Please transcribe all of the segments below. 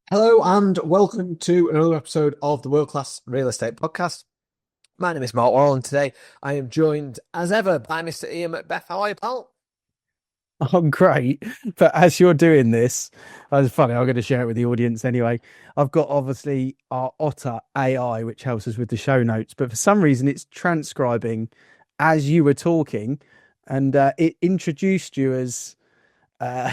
Hello and welcome to another episode of the World Class Real Estate Podcast. My name is Mark Worrell, and today I am joined, as ever, by Mr. Ian Macbeth. How are you, pal? I'm great. But as you're doing this, it's funny, I'm going to share it with the audience anyway. I've got obviously our Otter AI, which helps us with the show notes, but for some reason it's transcribing as you were talking, and it introduced you as uh,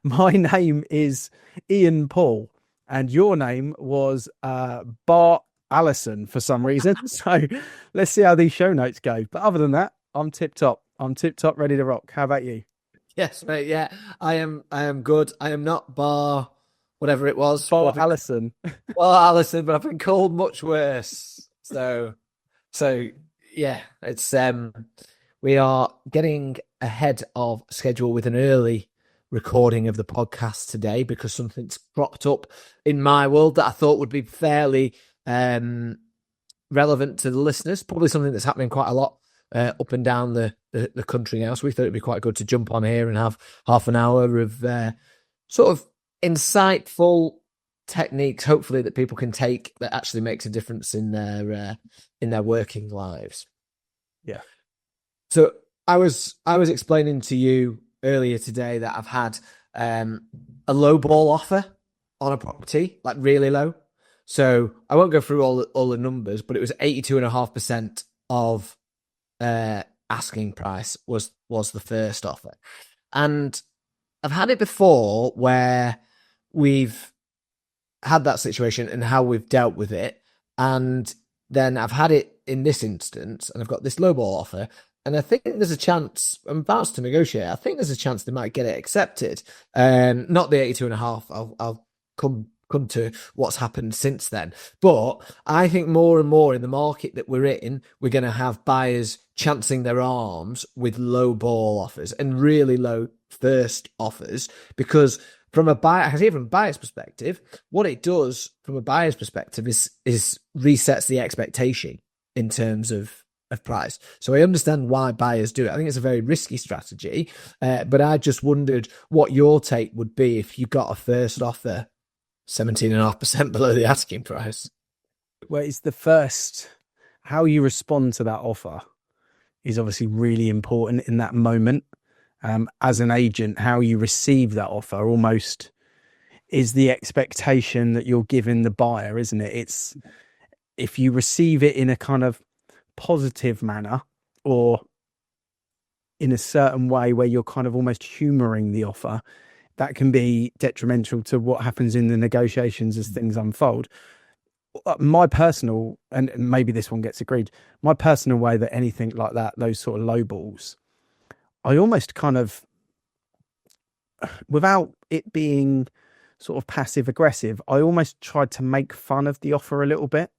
my name is Ian Paul, and your name was Bart Allison for some reason. So let's see how these show notes go. But other than that, I'm tip top. I'm tip top, ready to rock. How about you? Yes, mate. Yeah, I am. I am good. I am not bar, whatever it was. Bart Allison. Well, Alison, but I've been called much worse. So yeah, it's we are getting ahead of schedule with an early recording of the podcast today because something's cropped up in my world that I thought would be fairly relevant to the listeners. Probably something that's happening quite a lot up and down the country now. So we thought it'd be quite good to jump on here and have half an hour of sort of insightful techniques, hopefully that people can take that actually makes a difference in their working lives. Yeah. So I was explaining to you earlier today that I've had a low ball offer on a property, like really low. So I won't go through all the numbers, but it was 82.5% of asking price was the first offer. And I've had it before where we've had that situation and how we've dealt with it. And then I've had it in this instance, and I've got this lowball offer. And I think there's a chance, I'm about to negotiate, I think there's a chance they might get it accepted. Not the 82.5. I'll come to what's happened since then. But I think more and more in the market that we're in, we're going to have buyers chancing their arms with low ball offers and really low first offers, because from a buyer, I can see it from a buyer's perspective, what it does from a buyer's perspective is resets the expectation in terms of price. So I understand why buyers do it. I think it's a very risky strategy, but I just wondered what your take would be if you got a first offer 17.5% below the asking price. Well, it's the first, how you respond to that offer is obviously really important in that moment. As an agent, how you receive that offer almost is the expectation that you're giving the buyer, isn't it? It's if you receive it in a kind of positive manner or in a certain way where you're kind of almost humouring the offer, that can be detrimental to what happens in the negotiations as things unfold. My personal, and maybe this one gets agreed, my personal way that anything like that, those sort of low balls, I almost kind of, without it being sort of passive aggressive, I almost tried to make fun of the offer a little bit.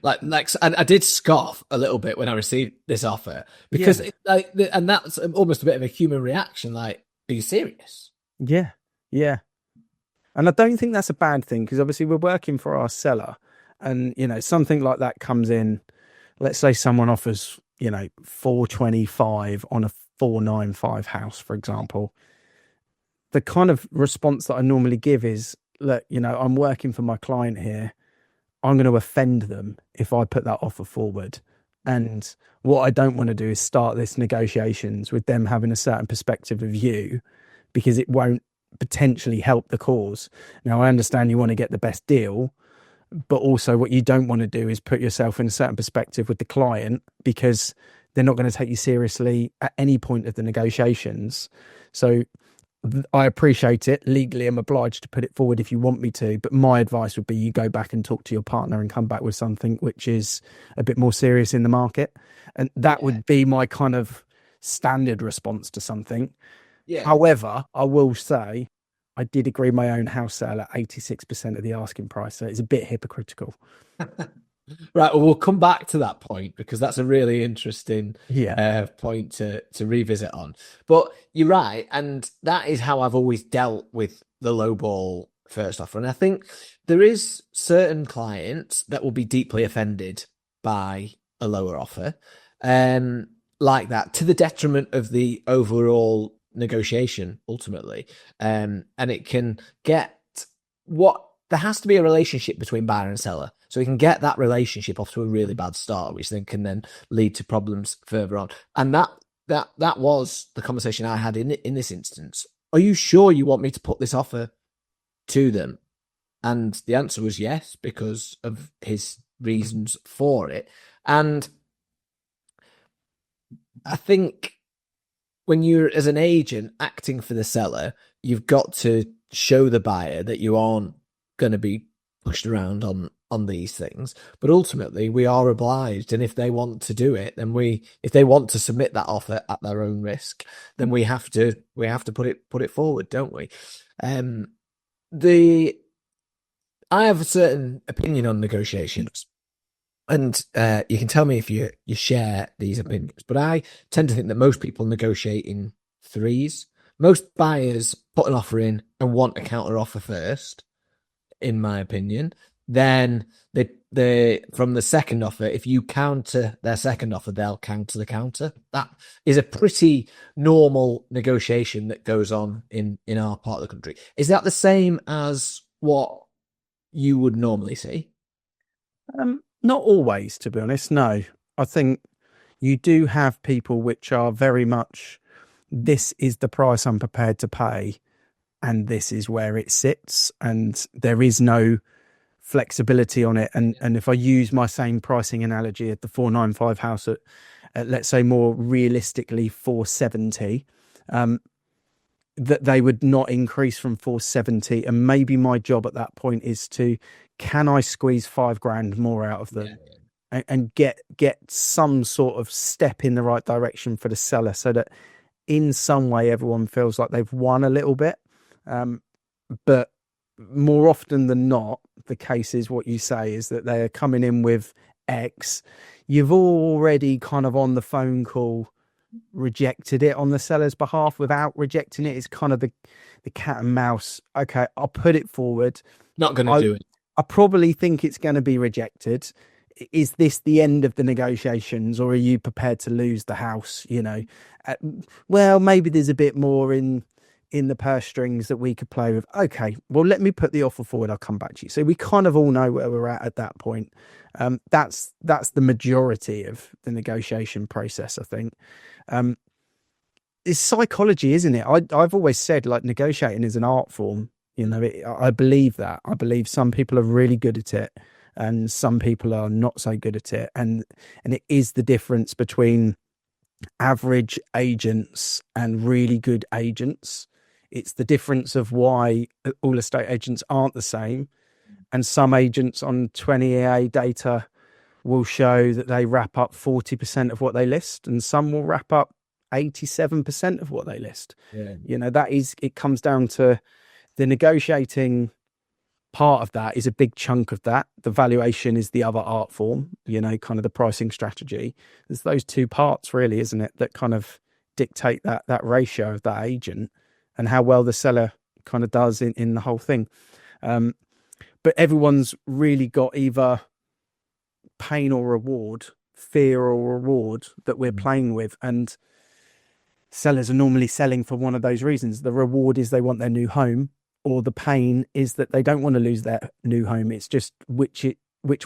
And I did scoff a little bit when I received this offer because, and that's almost a bit of a human reaction. Like, are you serious? Yeah, yeah. And I don't think that's a bad thing because obviously we're working for our seller, and something like that comes in. Let's say someone offers 425 on a 495 house, for example. The kind of response that I normally give is, look, I'm working for my client here. I'm going to offend them if I put that offer forward. And what I don't want to do is start this negotiations with them having a certain perspective of you, because it won't potentially help the cause. Now, I understand you want to get the best deal, but also what you don't want to do is put yourself in a certain perspective with the client, because they're not going to take you seriously at any point of the negotiations. So I appreciate it. Legally, I'm obliged to put it forward if you want me to. But my advice would be you go back and talk to your partner and come back with something which is a bit more serious in the market. And that would be my kind of standard response to something. Yeah. However, I will say I did agree my own house sale at 86% of the asking price. So it's a bit hypocritical. Right. Well, we'll come back to that point because that's a really interesting point to revisit on. But you're right. And that is how I've always dealt with the lowball first offer. And I think there is certain clients that will be deeply offended by a lower offer, like that, to the detriment of the overall negotiation ultimately. And it can get what there has to be a relationship between buyer and seller. So we can get that relationship off to a really bad start, which then can then lead to problems further on. And that was the conversation I had in this instance. Are you sure you want me to put this offer to them? And the answer was yes, because of his reasons for it. And I think when you're, as an agent, acting for the seller, you've got to show the buyer that you aren't going to be pushed around on these things. But ultimately, we are obliged. And if they want to do it, then if they want to submit that offer at their own risk, then we have to put it forward, don't we? I have a certain opinion on negotiations. And you can tell me if you share these opinions, but I tend to think that most people negotiate in threes. Most buyers put an offer in and want a counter offer first, in my opinion. Then they from the second offer, if you counter their second offer, they'll counter the counter. That is a pretty normal negotiation that goes on in our part of the country. Is that the same as what you would normally see? Not always, to be honest. No, I think you do have people which are very much, this is the price I'm prepared to pay, and this is where it sits, and there is no flexibility on it. And if I use my same pricing analogy at the 495 house at let's say more realistically 470, that they would not increase from 470, and maybe my job at that point is to, can I squeeze $5,000 more out of them, and get some sort of step in the right direction for the seller, so that in some way everyone feels like they've won a little bit. But more often than not, the case is what you say, is that they are coming in with X. You've already kind of on the phone call rejected it on the seller's behalf without rejecting it. It's kind of the cat and mouse. Okay, I'll put it forward. Not going to do it. I probably think it's going to be rejected. Is this the end of the negotiations, or are you prepared to lose the house? Well, maybe there's a bit more in the purse strings that we could play with. Okay, well, let me put the offer forward. I'll come back to you. So we kind of all know where we're at that point. That's the majority of the negotiation process, I think. It's psychology, isn't it? I've always said, like, negotiating is an art form. I believe that. I believe some people are really good at it and some people are not so good at it. And it is the difference between average agents and really good agents. It's the difference of why all estate agents aren't the same. And some agents on 20EA data will show that they wrap up 40% of what they list, and some will wrap up 87% of what they list. Yeah. It comes down to the negotiating part of that is a big chunk of that. The valuation is the other art form, kind of the pricing strategy. There's those two parts really, isn't it, that kind of dictate that ratio of that agent and how well the seller kind of does in the whole thing. But everyone's really got either pain or reward, fear or reward that we're playing with. And sellers are normally selling for one of those reasons. The reward is they want their new home, or the pain is that they don't want to lose their new home. It's just which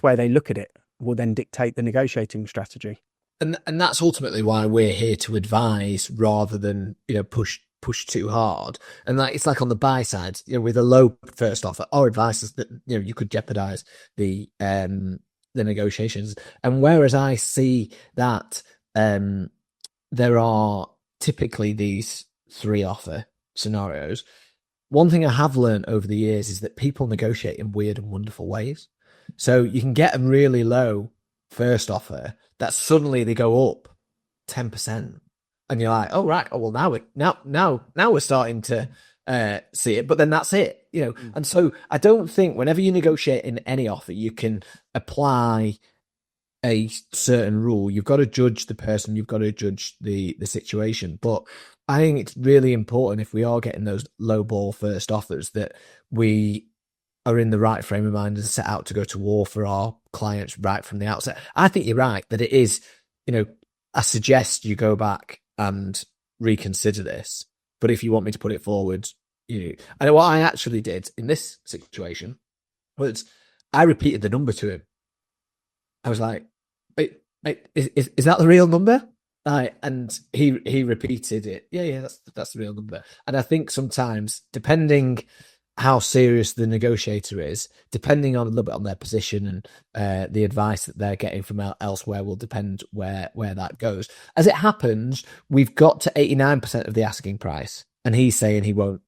way they look at it will then dictate the negotiating strategy. And that's ultimately why we're here to advise rather than, push too hard. And it's like on the buy side, with a low first offer, our advice is that, you could jeopardize the negotiations. And whereas I see that there are typically these 3 offer scenarios, one thing I have learned over the years is that people negotiate in weird and wonderful ways. So you can get a really low first offer that suddenly they go up 10%, and you're like, oh right, oh well, now we're starting to see it, but then that's it, And so I don't think whenever you negotiate in any offer, you can apply a certain rule. You've got to judge the person, you've got to judge the situation. But I think it's really important, if we are getting those low ball first offers, that we are in the right frame of mind and set out to go to war for our clients right from the outset. I think you're right that it is, I suggest you go back and reconsider this. But if you want me to put it forward, and what I actually did in this situation But I repeated the number to him. I was like, wait, is that the real number? And he repeated it. Yeah, that's the real number. And I think sometimes, depending how serious the negotiator is, depending on a little bit on their position and the advice that they're getting from elsewhere, will depend where that goes. As it happens, we've got to 89% of the asking price, and he's saying he won't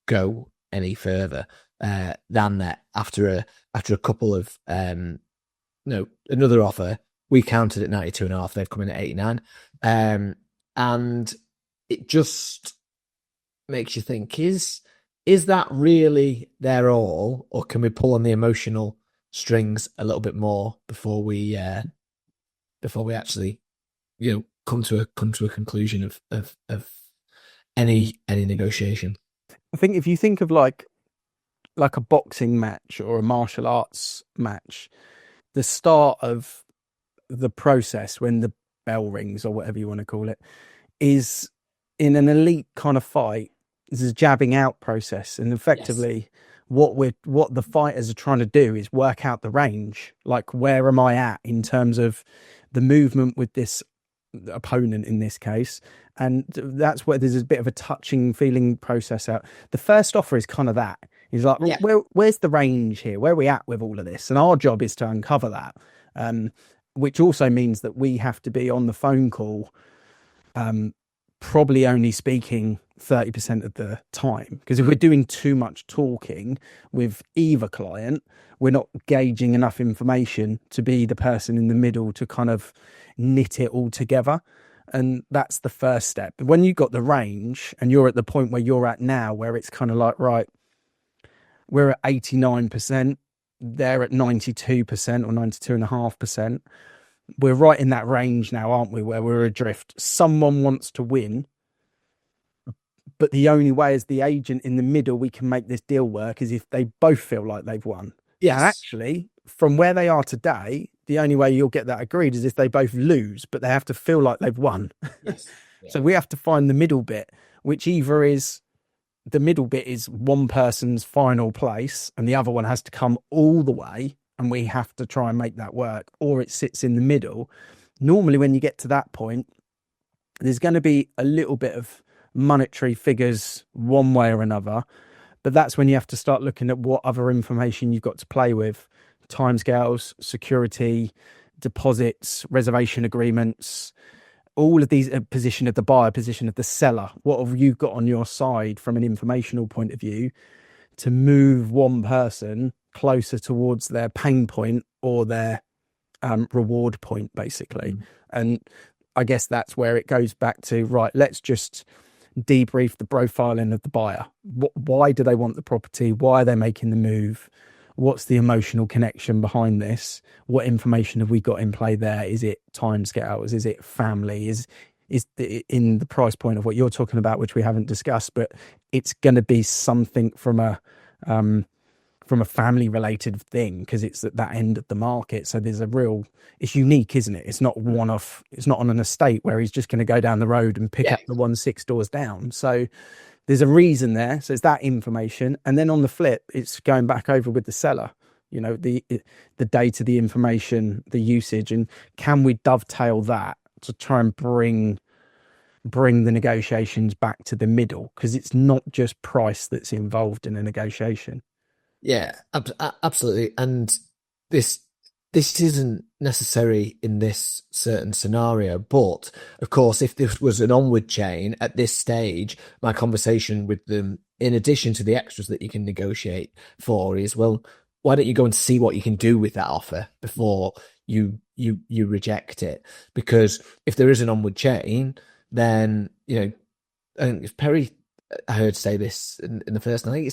go any further than that after a couple of another offer. We counted at 92.5. They've come in at 89. And it just makes you think, is that really their all, or can we pull on the emotional strings a little bit more before we actually, come to a conclusion of any negotiation? I think if you think of like a boxing match or a martial arts match, the start of the process when the bell rings or whatever you want to call it is in an elite kind of fight. This is a jabbing out process, and effectively what the fighters are trying to do is work out the range. Like, where am I at in terms of the movement with this opponent in this case? And that's where there's a bit of a touching feeling process out. The first offer is kind of that. He's like, where's the range here? Where are we at with all of this? And our job is to uncover that. Which also means that we have to be on the phone call, probably only speaking 30% of the time. Because if we're doing too much talking with either client, we're not gauging enough information to be the person in the middle to kind of knit it all together. And that's the first step. When you've got the range and you're at the point where you're at now, where it's kind of like, right, we're at 89%. They're at 92% or 92.5%. We're right in that range now, aren't we? Where we're adrift. Someone wants to win, but the only way as the agent in the middle we can make this deal work is if they both feel like they've won. Yes. And actually, from where they are today, the only way you'll get that agreed is if they both lose, but they have to feel like they've won. Yes. Yeah. So we have to find the middle bit, which either is the middle bit is one person's final place and the other one has to come all the way and we have to try and make that work, or it sits in the middle. Normally when you get to that point, there's going to be a little bit of monetary figures one way or another, but that's when you have to start looking at what other information you've got to play with: timescales, security, deposits, reservation agreements, all of these, position of the buyer, position of the seller. What have you got on your side from an informational point of view to move one person closer towards their pain point or their reward point, basically? And I guess that's where it goes back to, right, let's just debrief the profiling of the buyer. Why do they want the property? Why are they making the move? What's the emotional connection behind this? What information have we got in play there? Is it timescales? Is it family? Is in the price point of what you're talking about, which we haven't discussed, but it's going to be something from a family related thing, because it's at that end of the market. So there's it's unique, isn't it? It's not one off. It's not on an estate where he's just going to go down the road and pick up the one 6 doors down. So there's a reason there. So it's that information. And then on the flip, it's going back over with the seller, the data, the information, the usage, and can we dovetail that to try and bring the negotiations back to the middle? Because it's not just price that's involved in a negotiation. Yeah, absolutely. And this isn't necessary in this certain scenario, but of course, if this was an onward chain at this stage, my conversation with them, in addition to the extras that you can negotiate for, is, well, why don't you go and see what you can do with that offer before you reject it? Because if there is an onward chain, then I think if Perry, I heard say this in the first, and I think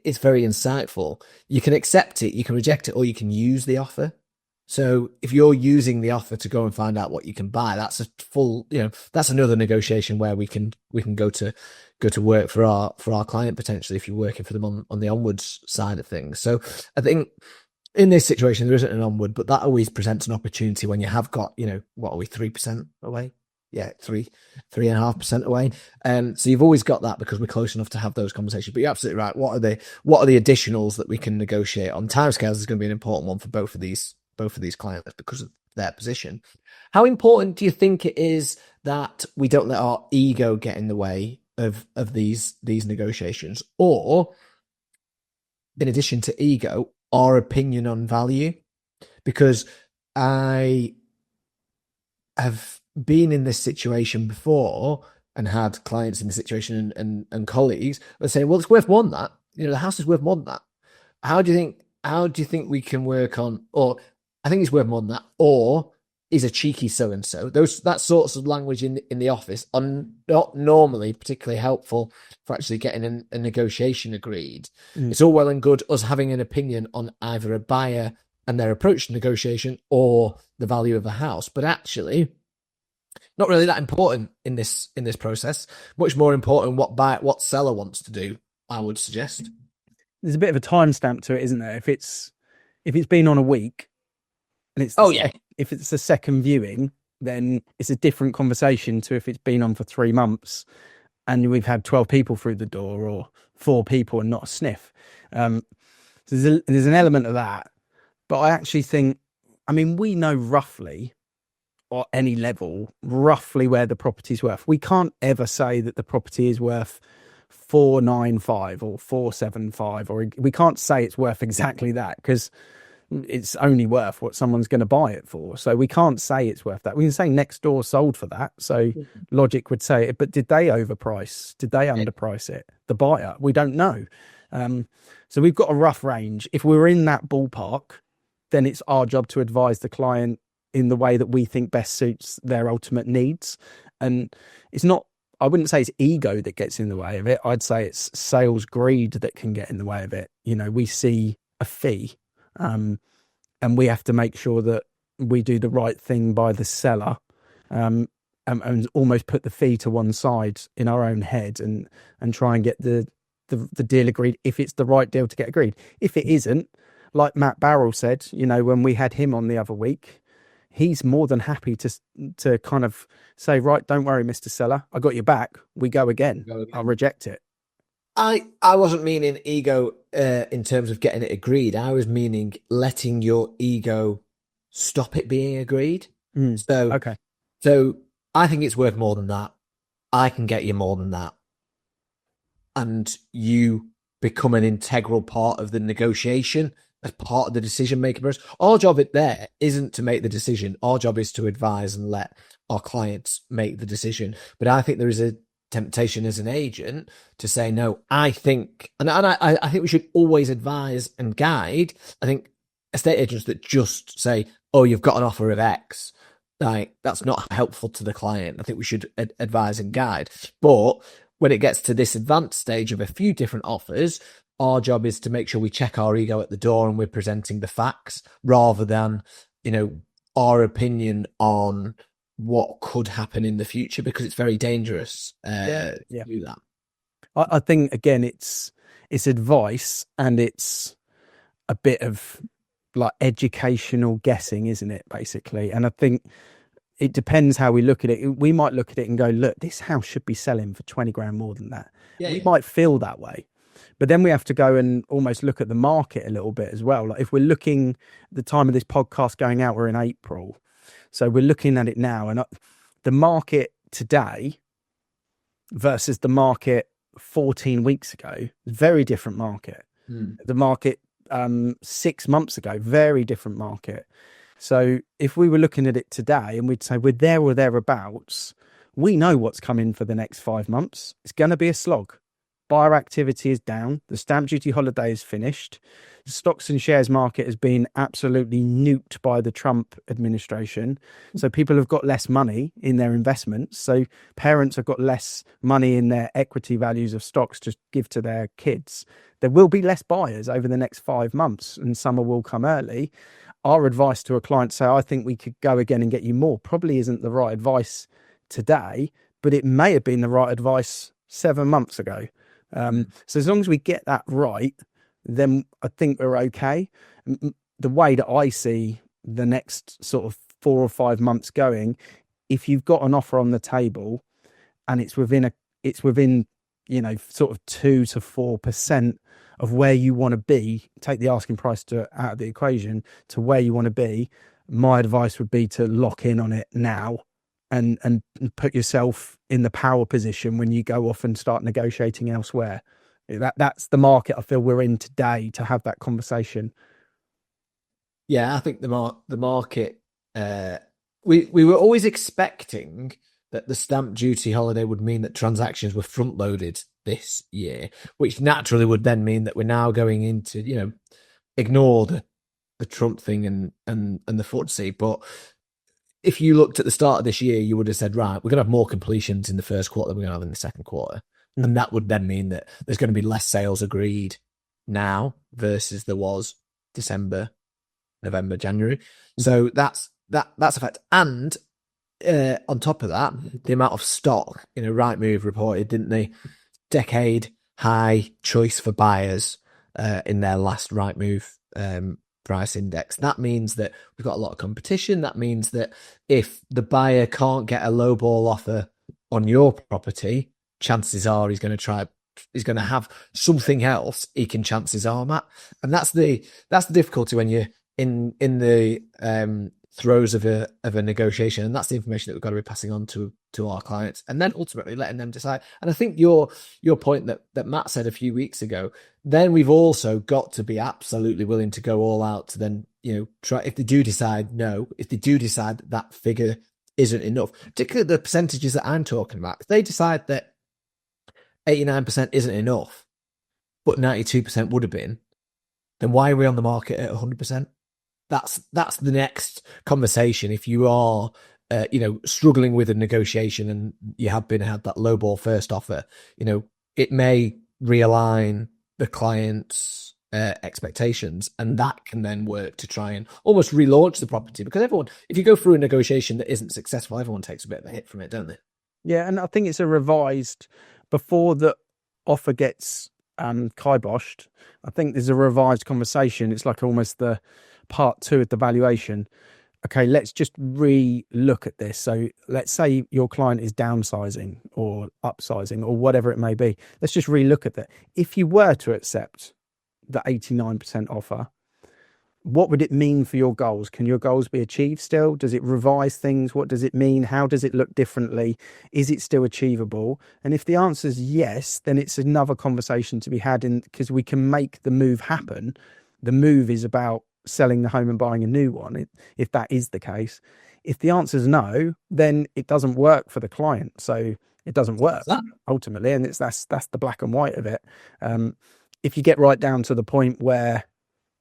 it's very insightful. You can accept it, you can reject it, or you can use the offer. So if you're using the offer to go and find out what you can buy, that's a full, that's another negotiation where we can go to work for our client, potentially, if you're working for them on the onwards side of things. So I think in this situation there isn't an onward, but that always presents an opportunity when you have got, what are we, 3% away? yeah, 3.5% away. So you've always got that because we're close enough to have those conversations. But you're absolutely right. What are the additionals that we can negotiate on? Timescales is going to be an important one for both of these clients because of their position. How important do you think it is that we don't let our ego get in the way of these negotiations, or in addition to ego, our opinion on value? Because I have been in this situation before and had clients in the situation and colleagues that say, well, it's worth more than that. The house is worth more than that. How do you think we can work on, or I think it's worth more than that, or is a cheeky so-and-so. That sorts of language in the office are not normally particularly helpful for actually getting a negotiation agreed. It's all well and good us having an opinion on either a buyer and their approach to negotiation or the value of a house, but actually not really that important in this process. Much more important what seller wants to do, I would suggest. There's a bit of a timestamp to it, isn't there? If it's been on a week and it's if it's the second viewing, then it's a different conversation to if it's been on for 3 months and we've had 12 people through the door or 4 people and not a sniff. So there's an element of that. But I actually think, we know roughly, or any level, roughly where the property's worth. We can't ever say that the property is worth 495 or 475, or we can't say it's worth exactly that because it's only worth what someone's going to buy it for. So we can't say it's worth that. We can say next door sold for that. So logic would say it, but did they overprice? Did they underprice it? The buyer, we don't know. So we've got a rough range. If we're in that ballpark, then it's our job to advise the client in the way that we think best suits their ultimate needs. And it's not, I wouldn't say it's ego that gets in the way of it. I'd say it's sales greed that can get in the way of it. We see a fee, and we have to make sure that we do the right thing by the seller, and almost put the fee to one side in our own head and try and get the deal agreed if it's the right deal to get agreed. If it isn't, like Matt Barrell said, when we had him on the other week, he's more than happy to kind of say, right, don't worry, Mr. Seller, I got your back. We go again. I'll reject it. I wasn't meaning ego in terms of getting it agreed. I was meaning letting your ego stop it being agreed. Okay. So I think it's worth more than that. I can get you more than that. And you become an integral part of the negotiation as part of the decision-making process. Our job there isn't to make the decision. Our job is to advise and let our clients make the decision. But I think there is a temptation as an agent to say, no, I think, and I think we should always advise and guide. I think estate agents that just say, oh, you've got an offer of X, like that's not helpful to the client. I think we should advise and guide. But when it gets to this advanced stage of a few different offers, our job is to make sure we check our ego at the door and we're presenting the facts rather than, our opinion on what could happen in the future, because it's very dangerous to do that. I think, again, it's advice and it's a bit of like educational guessing, isn't it, basically? And I think it depends how we look at it. We might look at it and go, look, this house should be selling for 20 grand more than that. We might feel that way. But then we have to go and almost look at the market a little bit as well. Like if we're looking, the time of this podcast going out, we're in April. So we're looking at it now, and the market today versus the market 14 weeks ago, very different market. The market 6 months ago, very different market. So if we were looking at it today and we'd say we're there or thereabouts, we know what's coming for the next 5 months. It's going to be a slog. Buyer activity is down. The stamp duty holiday is finished. The stocks and shares market has been absolutely nuked by the Trump administration. So people have got less money in their investments. So parents have got less money in their equity values of stocks to give to their kids. There will be less buyers over the next 5 months, and summer will come early. Our advice to a client, say, I think we could go again and get you more, probably isn't the right advice today, but it may have been the right advice 7 months ago. So as long as we get that right, then I think we're okay. The way that I see the next sort of 4 or 5 months going if you've got an offer on the table and it's within sort of 2 to 4% of where you want to be, take the asking price out of the equation to where you want to be, my advice would be to lock in on it now and put yourself in the power position when you go off and start negotiating elsewhere. That's the market I feel we're in today to have that conversation. Yeah, I think the market. We were always expecting that the stamp duty holiday would mean that transactions were front loaded this year, which naturally would then mean that we're now going into ignore the Trump thing and the FTSE. But if you looked at the start of this year, you would have said, right, we're going to have more completions in the first quarter than we're going to have in the second quarter. And that would then mean that there's going to be less sales agreed now versus there was December, November, January. So that's a fact. And on top of that, the amount of stock, Rightmove reported, didn't they? Decade high choice for buyers in their last Rightmove price index. That means that we've got a lot of competition. That means that if the buyer can't get a lowball offer on your property, chances are he's going to have something else he can chance his arm at. And that's the difficulty when you're in the throes of a negotiation, and that's the information that we've got to be passing on to our clients, and then ultimately letting them decide. And I think your point that Matt said a few weeks ago, then we've also got to be absolutely willing to go all out to then try, if they do decide that figure isn't enough, particularly the percentages that I'm talking about. If they decide that 89% isn't enough, but 92% would have been, then why are we on the market at 100%? That's the next conversation. If you are, struggling with a negotiation and you had that lowball first offer, it may realign the client's expectations, and that can then work to try and almost relaunch the property. Because if you go through a negotiation that isn't successful, everyone takes a bit of a hit from it, don't they? Yeah, and I think it's a revised before the offer gets kiboshed. I think there's a revised conversation. It's like almost the part 2 of the valuation. Okay, let's just re-look at this. So let's say your client is downsizing or upsizing or whatever it may be. Let's just re-look at that. If you were to accept the 89% offer, what would it mean for your goals? Can your goals be achieved still? Does it revise things? What does it mean? How does it look differently? Is it still achievable? And if the answer is yes, then it's another conversation to be had, because we can make the move happen. The move is about selling the home and buying a new one, if that is the case. If the answer is no, then it doesn't work for the client. So it doesn't work ultimately, and that's the black and white of it. If you get right down to the point where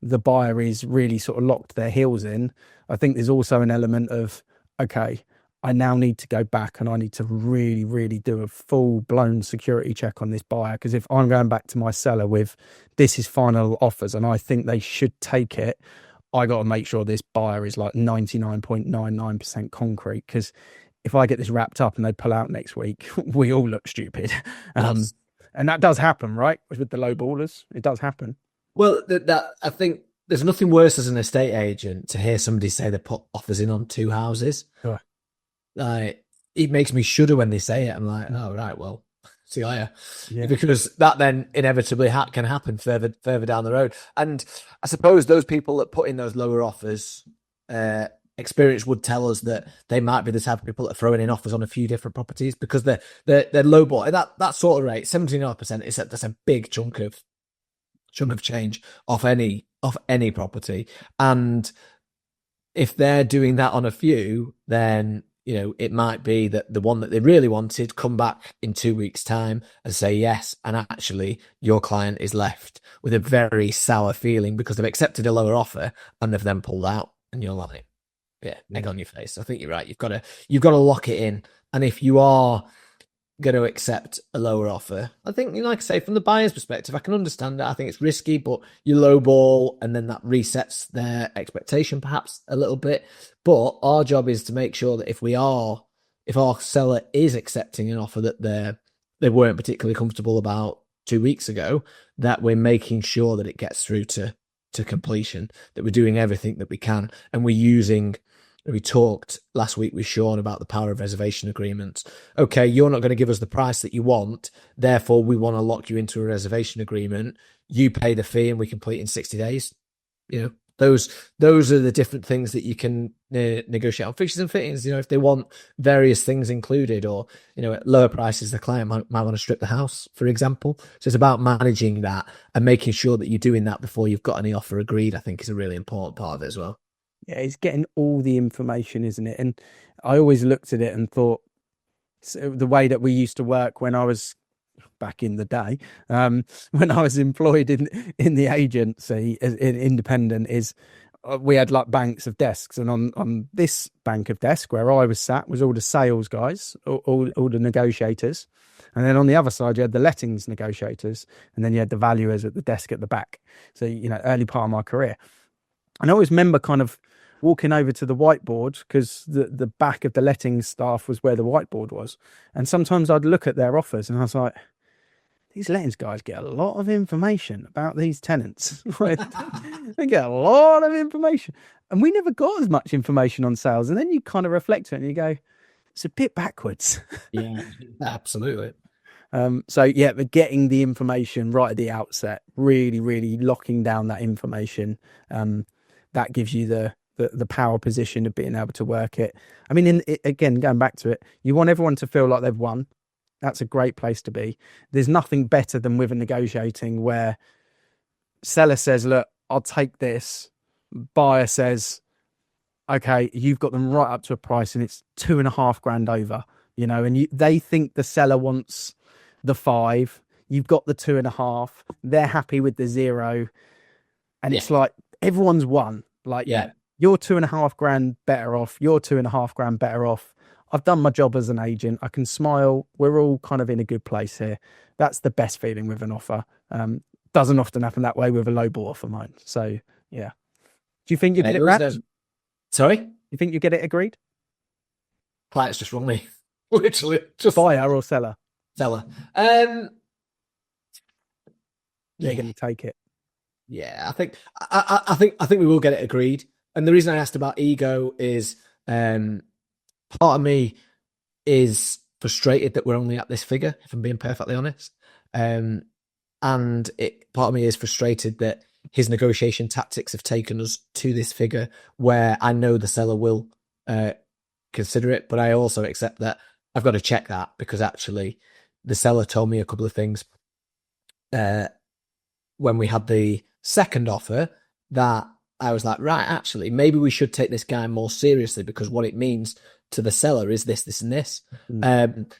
the buyer is really sort of locked their heels in, I think there's also an element of, okay, I now need to go back and I need to really, really do a full-blown security check on this buyer. Because if I'm going back to my seller with this is final offers and I think they should take it, I got to make sure this buyer is like 99.99% concrete. Because if I get this wrapped up and they pull out next week, we all look stupid. And that does happen, right? With the low ballers, it does happen. Well, I think there's nothing worse as an estate agent to hear somebody say they put offers in on 2 houses. Sure. It makes me shudder when they say it. I'm like, oh, right, well, see you later. Yeah. Because that then inevitably can happen further down the road. And I suppose those people that put in those lower offers, experience would tell us that they might be the type of people that are throwing in offers on a few different properties because they're lowball. That sort of rate, 79%, that's a big chunk of change off any property. And if they're doing that on a few, then it might be that the one that they really wanted come back in 2 weeks' time and say yes, and actually your client is left with a very sour feeling because they've accepted a lower offer and they've then pulled out, and you're like, yeah, egg on your face. I think you're right. You've got to lock it in, and if you are going to accept a lower offer, I think, like I say, from the buyer's perspective, I can understand that. I think it's risky, but you lowball and then that resets their expectation perhaps a little bit. But our job is to make sure that if our seller is accepting an offer that they weren't particularly comfortable about 2 weeks ago, that we're making sure that it gets through to completion, that we're doing everything that we can, and we're using We talked last week with Sean about the power of reservation agreements. Okay, you're not going to give us the price that you want, therefore we want to lock you into a reservation agreement. You pay the fee and we complete in 60 days. You know, those are the different things that you can negotiate on fixtures and fittings. You know, if they want various things included, or at lower prices, the client might want to strip the house, for example. So it's about managing that and making sure that you're doing that before you've got any offer agreed. I think is a really important part of it as well. Yeah, it's getting all the information, isn't it? And I always looked at it and thought, so the way that we used to work when I was back in the day, when I was employed in the agency as in independent, is we had like banks of desks, and on this bank of desk where I was sat was all the sales guys, all the negotiators, and then on the other side you had the lettings negotiators, and then you had the valuers at the desk at the back. So early part of my career, and I always remember kind of walking over to the whiteboard, because the back of the lettings staff was where the whiteboard was, and sometimes I'd look at their offers and I was like, these lettings guys get a lot of information about these tenants. They get a lot of information. And we never got as much information on sales. And then you kind of reflect on it and you go, it's a bit backwards. Yeah, absolutely. But getting the information right at the outset, really, really locking down that information, that gives you the power position of being able to work it. I mean, again, going back to it, you want everyone to feel like they've won. That's a great place to be. There's nothing better than with a negotiating where seller says, look, I'll take this. Buyer says, okay, you've got them right up to a price and it's $2,500 over, and they think the seller wants the 5. You've got the 2.5. They're happy with the 0. And it's like, everyone's won. Like, you're $2,500 better off. You're $2,500 better off. I've done my job as an agent. I can smile. We're all kind of in a good place here. That's the best feeling with an offer. Doesn't often happen that way with a lowball offer, mine. So, yeah. Do you think you get it wrapped? Sorry? You think you get it agreed? Client's just wrong me. Literally. Just buyer or seller? Seller. They're going to take it. Yeah, I think we will get it agreed. And the reason I asked about ego is part of me is frustrated that we're only at this figure, if I'm being perfectly honest. And part of me is frustrated that his negotiation tactics have taken us to this figure where I know the seller will consider it, but I also accept that I've got to check that, because actually the seller told me a couple of things when we had the second offer that I was like, right, actually, maybe we should take this guy more seriously, because what it means to the seller is this, this, and this.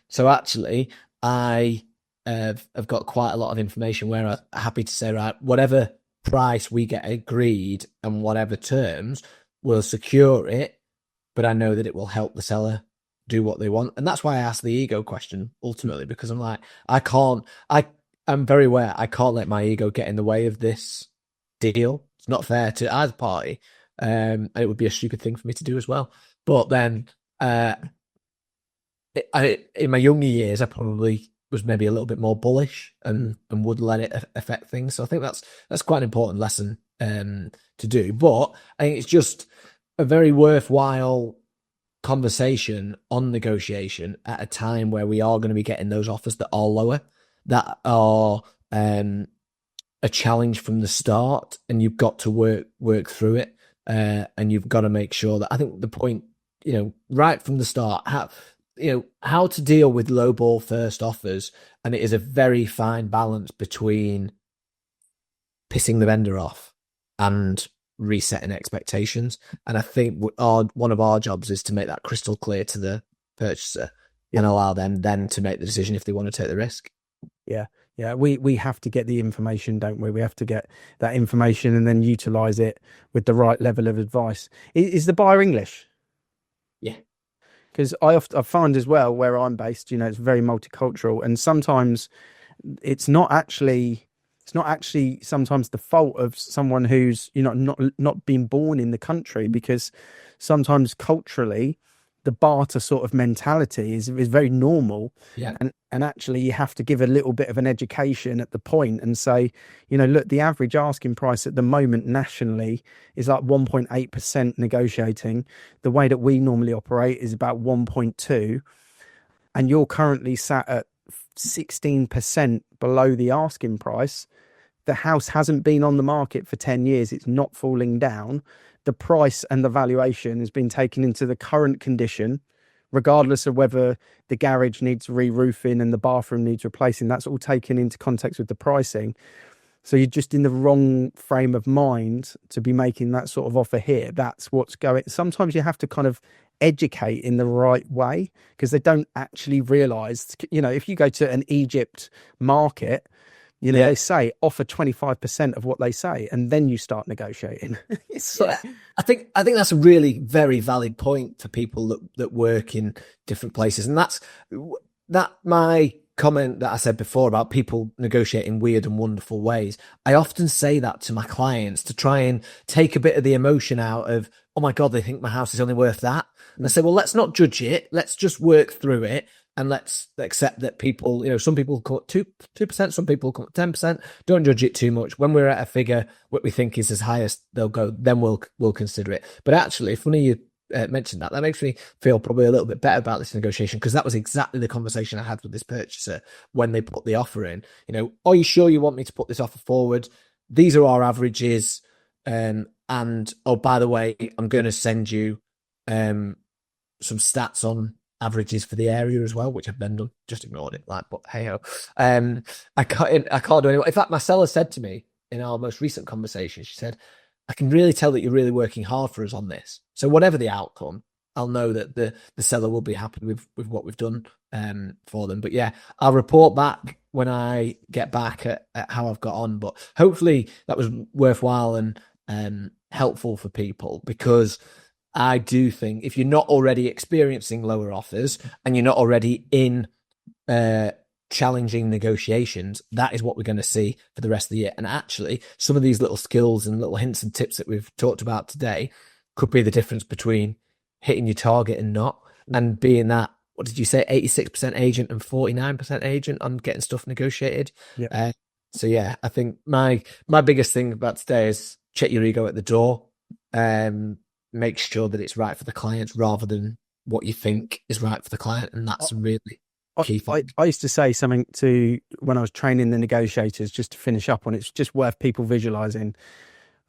So actually, I have got quite a lot of information where I'm happy to say, right, whatever price we get agreed and whatever terms, we'll secure it, but I know that it will help the seller do what they want. And that's why I asked the ego question ultimately, because I'm like, I'm very aware I can't let my ego get in the way of this deal. It's not fair to either party. And it would be a stupid thing for me to do as well. But then in my younger years, I probably was maybe a little bit more bullish and would let it affect things. So I think that's quite an important lesson to do. But I think it's just a very worthwhile conversation on negotiation at a time where we are going to be getting those offers that are lower, that are a challenge from the start, and you've got to work through it, and you've got to make sure that, I think the point, right from the start, how to deal with low ball first offers, and it is a very fine balance between pissing the vendor off and resetting expectations. And I think one of our jobs is to make that crystal clear to the purchaser and allow them then to make the decision if they want to take the risk. Yeah. We have to get the information, don't we? We have to get that information and then utilize it with the right level of advice. Is the buyer English? Yeah. Because I find as well, where I'm based, it's very multicultural, and sometimes it's not actually sometimes the fault of someone who's not being born in the country, because sometimes culturally the barter sort of mentality is very normal. Yeah. And actually you have to give a little bit of an education at the point and say, look, the average asking price at the moment nationally is like 1.8% negotiating. The way that we normally operate is about 1.2, and you're currently sat at 16% below the asking price. The house hasn't been on the market for 10 years. It's not falling down. The price and the valuation has been taken into the current condition, regardless of whether the garage needs re-roofing and the bathroom needs replacing. That's all taken into context with the pricing. So you're just in the wrong frame of mind to be making that sort of offer here. That's what's going. Sometimes you have to kind of educate in the right way, because they don't actually realize, if you go to an Egypt market, they say offer 25% of what they say, and then you start negotiating. I think that's a really very valid point for people that work in different places. And that's my comment that I said before about people negotiating weird and wonderful ways. I often say that to my clients to try and take a bit of the emotion out of, oh my God, they think my house is only worth that. And I say, well, let's not judge it. Let's just work through it. And let's accept that people, some people come at 2%, some people come at 10%. Don't judge it too much. When we're at a figure what we think is as high as they'll go, then we'll consider it. But actually, funny you mentioned that. That makes me feel probably a little bit better about this negotiation, because that was exactly the conversation I had with this purchaser when they put the offer in. Are you sure you want me to put this offer forward? These are our averages. And oh, by the way, I'm going to send you some stats on averages for the area as well, which I've then done. Just ignored it, but hey ho. I can't do anything. In fact, my seller said to me in our most recent conversation, she said, I can really tell that you're really working hard for us on this. So whatever the outcome, I'll know that the seller will be happy with what we've done for them. But yeah, I'll report back when I get back at how I've got on. But hopefully that was worthwhile and helpful for people, because I do think if you're not already experiencing lower offers and you're not already in challenging negotiations, that is what we're going to see for the rest of the year. And actually, some of these little skills and little hints and tips that we've talked about today could be the difference between hitting your target and not, and being that, what did you say, 86% agent and 49% agent on getting stuff negotiated. Yeah. So yeah, I think my biggest thing about today is check your ego at the door. Make sure that it's right for the client rather than what you think is right for the client. And that's really key thing. I used to say something when I was training the negotiators, just to finish up on it, it's just worth people visualizing.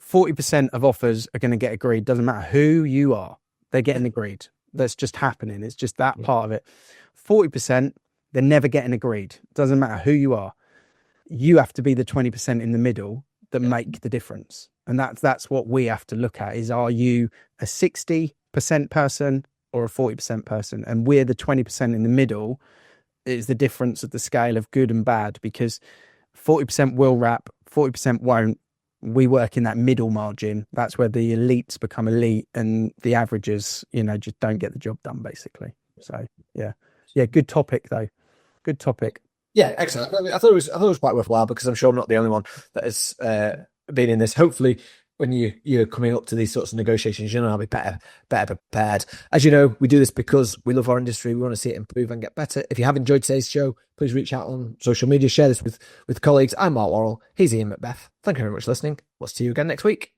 40% of offers are going to get agreed. Doesn't matter who you are, they're getting agreed. That's just happening. It's just that part of it. 40%, they're never getting agreed. Doesn't matter who you are. You have to be the 20% in the middle that make the difference. And that's what we have to look at is, are you a 60% person or a 40% person? And we're the 20% in the middle is the difference of the scale of good and bad, because 40% will wrap, 40% won't. We work in that middle margin. That's where the elites become elite and the averages, just don't get the job done, basically. So yeah, good topic though. Good topic. Yeah, excellent. I thought it was quite worthwhile, because I'm sure I'm not the only one that has been in this. Hopefully, when you're coming up to these sorts of negotiations, I'll be better prepared. As you know, we do this because we love our industry. We want to see it improve and get better. If you have enjoyed today's show, please reach out on social media. Share this with colleagues. I'm Mark Worrell. He's Ian Macbeth. Thank you very much for listening. We'll see you again next week.